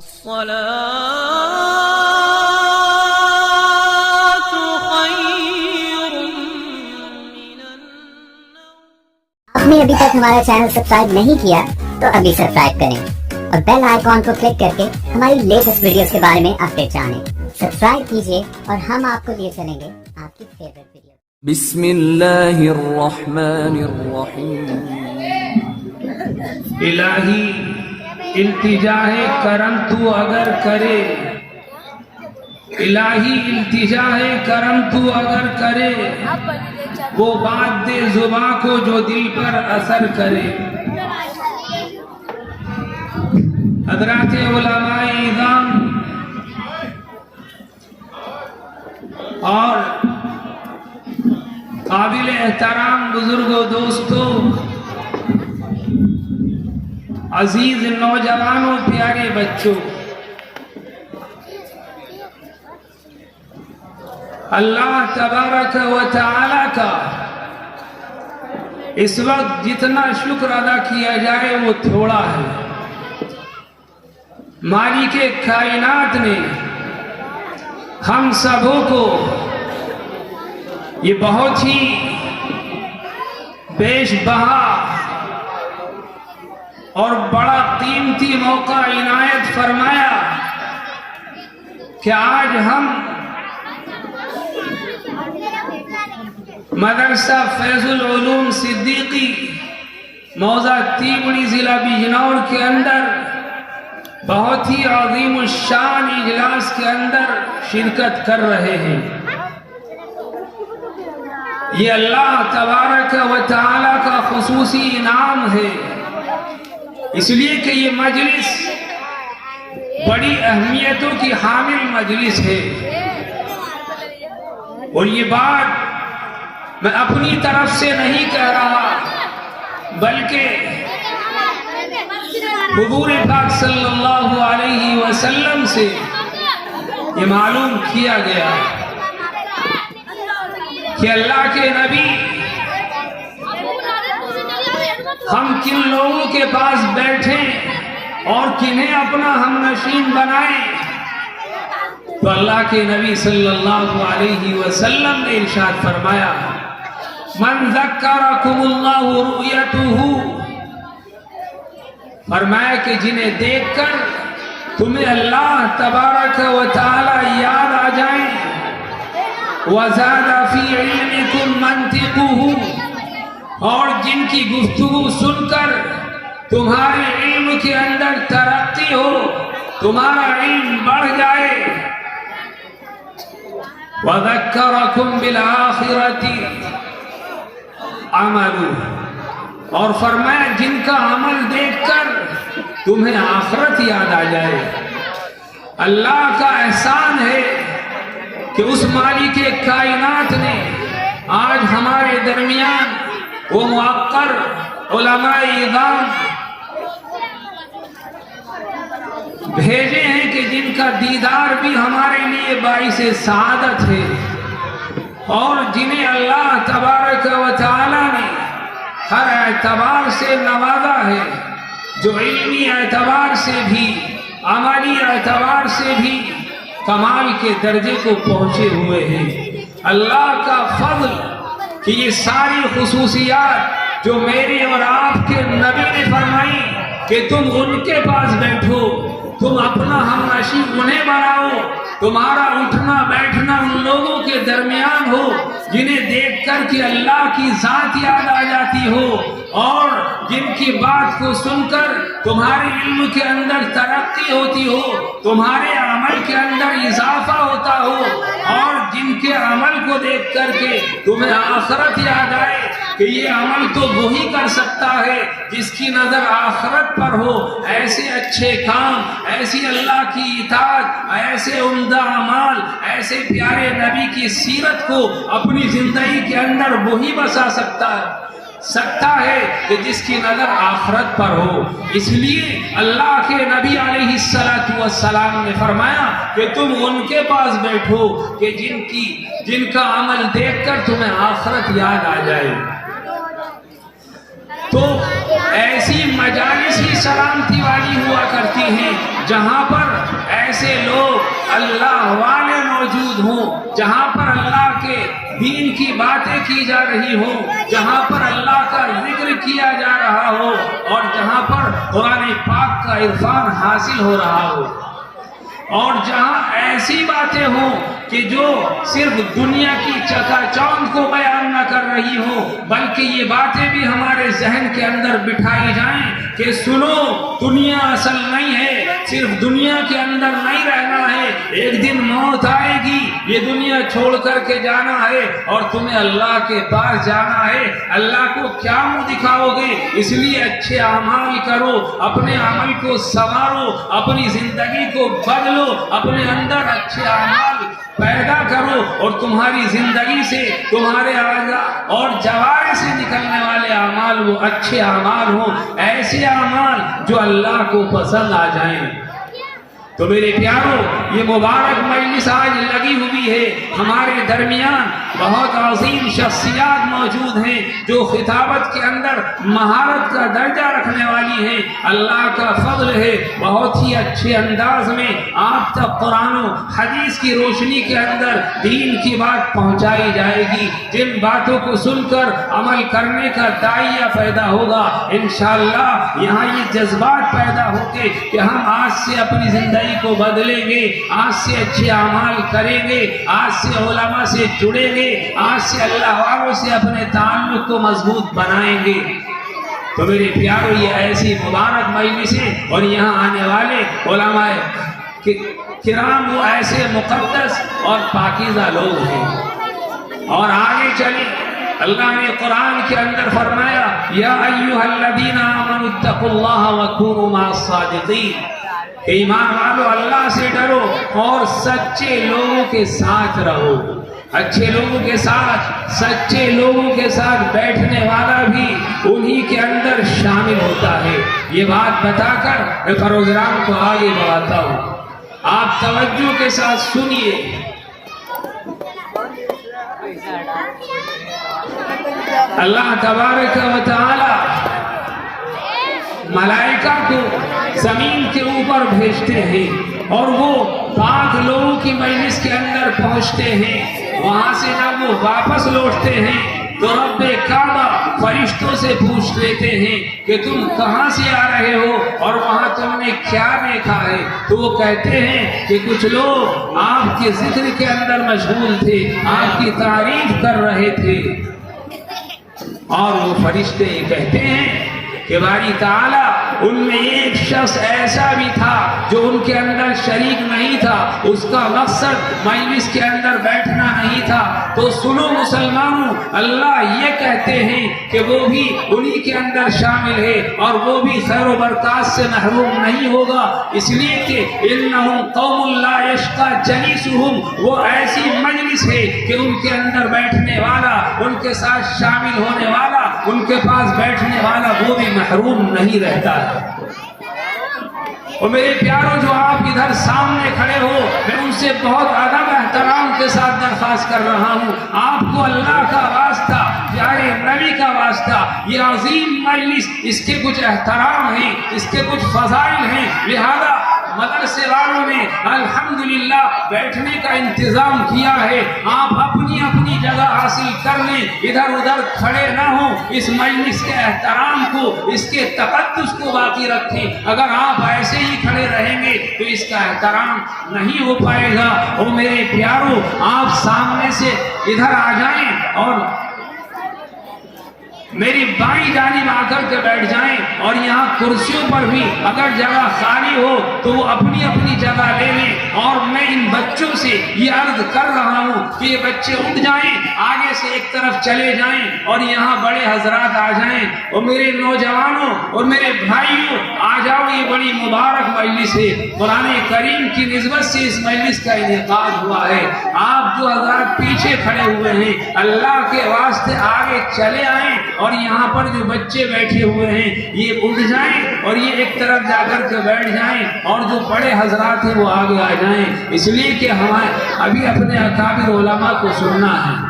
آپ نے ابھی تک ہمارا چینل سبسکرائب نہیں کیا تو ابھی سبسکرائب کریں اور بیل آئیکن کو کلک کر کے ہماری لیٹسٹ ویڈیوز کے بارے میں اپڈیٹ جانیں. سبسکرائب کیجیے اور ہم آپ کو لیے چلیں گے آپ کی فیوریٹ ویڈیو. بسم اللہ الرحمن الرحیم. الہی التجا ہے کرم تو اگر کرے، الہی التجا ہے کرم تو اگر کرے، وہ بات دے زباں کو جو دل پر اثر کرے. حضرات علماء اعظام اور قابل احترام بزرگوں، دوستوں، عزیز نوجوانوں، پیارے بچوں، اللہ تبارک و تعالی کا اس وقت جتنا شکر ادا کیا جائے وہ تھوڑا ہے. مالک کائنات نے ہم سبوں کو یہ بہت ہی بیش بہا اور بڑا قیمتی موقع عنایت فرمایا کہ آج ہم مدرسہ فیض العلوم صدیقی موضع تیمڑی ضلع بجنور کے اندر بہت ہی عظیم الشان اجلاس کے اندر شرکت کر رہے ہیں. یہ اللہ تبارک و تعالی کا خصوصی انعام ہے، اس لیے کہ یہ مجلس بڑی اہمیتوں کی حامل مجلس ہے. اور یہ بات میں اپنی طرف سے نہیں کہہ رہا، بلکہ حضور پاک صلی اللہ علیہ وسلم سے یہ معلوم کیا گیا کہ اللہ کے نبی ہم کن لوگوں کے پاس بیٹھیں اور کنہیں اپنا ہم نشین بنائیں، تو اللہ کے نبی صلی اللہ علیہ وسلم نے ارشاد فرمایا من ذکرکم اللہ رؤیتہ، فرمایا کہ جنہیں دیکھ کر تمہیں اللہ تبارک و تعالی یاد آ جائیں، وَزَادَ فِي عِلْمِكُمْ مَنْتِقُهُ، اور جن کی گفتگو سن کر تمہارے علم کے اندر ترقی ہو، تمہارا علم بڑھ جائے. وَذَكَّرَكُمْ بِالْآخِرَةِ عَمَلُهُ، اور فرمایا جن کا عمل دیکھ کر تمہیں آخرت یاد آ جائے. اللہ کا احسان ہے کہ اس مالک کائنات نے آج ہمارے درمیان وہ موقر علماء اعظام بھیجے ہیں کہ جن کا دیدار بھی ہمارے لیے باعث سعادت ہے، اور جنہیں اللہ تبارک و تعالی نے ہر اعتبار سے نوازا ہے، جو علمی اعتبار سے بھی عملی اعتبار سے بھی کمال کے درجے کو پہنچے ہوئے ہیں. اللہ کا فضل کہ یہ ساری خصوصیات جو میرے اور آپ کے نبی نے فرمائی کہ تم ان کے پاس بیٹھو، تم اپنا ہم نشین انہیں بناؤ، تمہارا اٹھنا بیٹھنا ان لوگوں کے درمیان ہو جنہیں دیکھ کر کہ اللہ کی ذات یاد آ جاتی ہو، اور جن کی بات کو سن کر تمہارے علم کے اندر ترقی ہوتی ہو، تمہارے عمل کے اندر اضافہ ہوتا ہو، اور جن کے عمل کو دیکھ کر کے تمہیں آخرت یاد آئے کہ یہ عمل تو وہی کر سکتا ہے جس کی نظر آخرت پر ہو. ایسے اچھے کام، ایسی اللہ کی اطاعت، ایسے عمدہ اعمال، ایسے پیارے نبی کی سیرت کو اپنی زندگی کے اندر وہی بسا سکتا ہے کہ جس کی نظر آخرت پر ہو. اس لیے اللہ کے نبی علیہ السلام نے فرمایا کہ تم ان کے پاس بیٹھو کہ جن کا عمل دیکھ کر تمہیں آخرت یاد آ جائے. تو ایسی مجالس ہی سلامتی والی ہوا کرتی ہیں جہاں پر ایسے لوگ اللہ والے موجود ہوں، جہاں پر اللہ کے دین کی باتیں کی جا رہی ہوں، جہاں پر اللہ کا ذکر کیا جا رہا ہو، اور جہاں پر قرآن پاک کا عرفان حاصل ہو رہا ہو، اور جہاں ایسی باتیں ہوں کہ جو صرف دنیا کی چکا چوند کو بیان نہ کر رہی ہوں، بلکہ یہ باتیں بھی ہمارے ذہن کے اندر بٹھائی جائیں کہ سنو، دنیا اصل نہیں ہے، صرف دنیا کے اندر نہیں رہنا ہے، ایک دن موت آئے گی، یہ دنیا چھوڑ کر کے جانا ہے اور تمہیں اللہ کے پاس جانا ہے۔ اللہ کو کیا منہ دکھاؤ گے؟ اس لیے اچھے اعمال کرو، اپنے عمل کو سنوارو، اپنی زندگی کو بدلو، اپنے اندر اچھے اعمال پیدا کرو، اور تمہاری زندگی سے، تمہارے اعضاء اور جوارح سے نکلنے والے اعمال وہ اچھے اعمال ہوں، ایسے اعمال جو اللہ کو پسند آ جائیں۔ تو میرے پیارو، یہ مبارک مجلس آج لگی ہوئی ہے، ہمارے درمیان بہت عظیم شخصیات موجود ہیں جو خطابت کے اندر مہارت کا درجہ رکھنے والی ہیں۔ اللہ کا فضل ہے، بہت ہی اچھے انداز میں آپ تک قرآن و حدیث کی روشنی کے اندر دین کی بات پہنچائی جائے گی، جن باتوں کو سن کر عمل کرنے کا داعیہ پیدا ہوگا۔ انشاءاللہ یہاں یہ جذبات پیدا ہوگے کہ ہم آج سے اپنی زندگی کو بدلیں گے، آج سے اچھے اعمال کریں گے، آج سے علماء سے جڑیں گے، آج سے اللہ والوں سے اپنے تعلق کو مضبوط بنائیں گے۔ تو میرے پیارو، یہ ایسی مبارک مجلس ہے، اور یہاں آنے والے علماء کرام وہ ایسے مقدس اور پاکیزہ لوگ ہیں۔ اور آگے چلیں، اللہ نے قرآن کے اندر فرمایا، یا ایھا الذین آمنوا اتقوا اللہ وکونوا مع الصادقین، کہ ایمان والو اللہ سے ڈرو اور سچے لوگوں کے ساتھ رہو۔ اچھے لوگوں کے ساتھ، سچے لوگوں کے ساتھ بیٹھنے والا بھی انہی کے اندر شامل ہوتا ہے۔ یہ بات بتا کر میں پروگرام کو آگے بڑھاتا ہوں، آپ توجہ کے ساتھ سنیے۔ اللہ تبارک و تعالی ملائکہ کو زمین کے اوپر بھیجتے ہیں، اور وہ پاک لوگوں کی مجلس کے اندر پہنچتے ہیں۔ وہاں سے جب وہ واپس لوٹتے ہیں تو رب کعبہ فرشتوں سے پوچھ لیتے ہیں کہ تم کہاں سے آ رہے ہو اور وہاں تم نے کیا دیکھا ہے؟ تو وہ کہتے ہیں کہ کچھ لوگ آپ کے ذکر کے اندر مشغول تھے، آپ کی تعریف کر رہے تھے۔ اور وہ فرشتے یہ کہتے ہیں کہ باری تعالیٰ، ان میں ایک شخص ایسا بھی تھا جو ان کے اندر شریک نہیں تھا، اس کا مقصد مجلس کے اندر بیٹھنا نہیں تھا۔ تو سنو مسلمانوں، اللہ یہ کہتے ہیں کہ وہ بھی انہی کے اندر شامل ہے، اور وہ بھی خیر و برکات سے محروم نہیں ہوگا، اس لیے کہ انہم قوم لا یشقی جلیسہم، وہ ایسی مجلس ہے کہ ان کے اندر بیٹھنے والا، ان کے ساتھ شامل ہونے والا، ان کے پاس بیٹھنے والا وہ بھی محروم نہیں رہتا ہے۔ اور میرے پیاروں، جو آپ ادھر سامنے کھڑے ہو، میں ان سے بہت ادب احترام کے ساتھ درخواست کر رہا ہوں، آپ کو اللہ کا واسطہ، پیارے نبی کا واسطہ، یہ عظیم مجلس، اس کے کچھ احترام ہیں، اس کے کچھ فضائل ہیں، لہذا مدرسے والوں نے الحمدللہ بیٹھنے کا انتظام کیا ہے۔ آپ اپنی اپنی جگہ حاصل کر لیں، ادھر ادھر کھڑے نہ ہوں، اس مجلس کے احترام کو، اس کے تقدس کو باقی رکھیں۔ اگر آپ ایسے ہی کھڑے رہیں گے تو اس کا احترام نہیں ہو پائے گا۔ اور میرے پیاروں، آپ سامنے سے ادھر آ جائیں اور میری بائیں جانب آ کر کے بیٹھ جائیں، اور یہاں کرسیوں پر بھی اگر جگہ خالی ہو تو وہ اپنی اپنی جگہ لے لیں۔ اور میں ان بچوں سے یہ عرض کر رہا ہوں کہ یہ بچے اٹھ جائیں، آگے سے ایک طرف چلے جائیں، اور یہاں بڑے حضرات آ جائیں۔ اور میرے نوجوانوں اور میرے بھائیوں، آ جاؤ، یہ بڑی مبارک مجلس ہے، قرآن کریم کی نسبت سے اس مجلس کا انعقاد ہوا ہے۔ آپ جو حضرات پیچھے کھڑے ہوئے ہیں، اللہ کے واسطے آگے چلے آئیں، اور یہاں پر جو بچے بیٹھے ہوئے ہیں یہ اٹھ جائیں اور یہ ایک طرف جا کر کے بیٹھ جائیں، اور جو بڑے حضرات ہیں وہ آگے آ جائیں، اس لیے کہ ہمیں ابھی اپنے اکابر علماء کو سننا ہے۔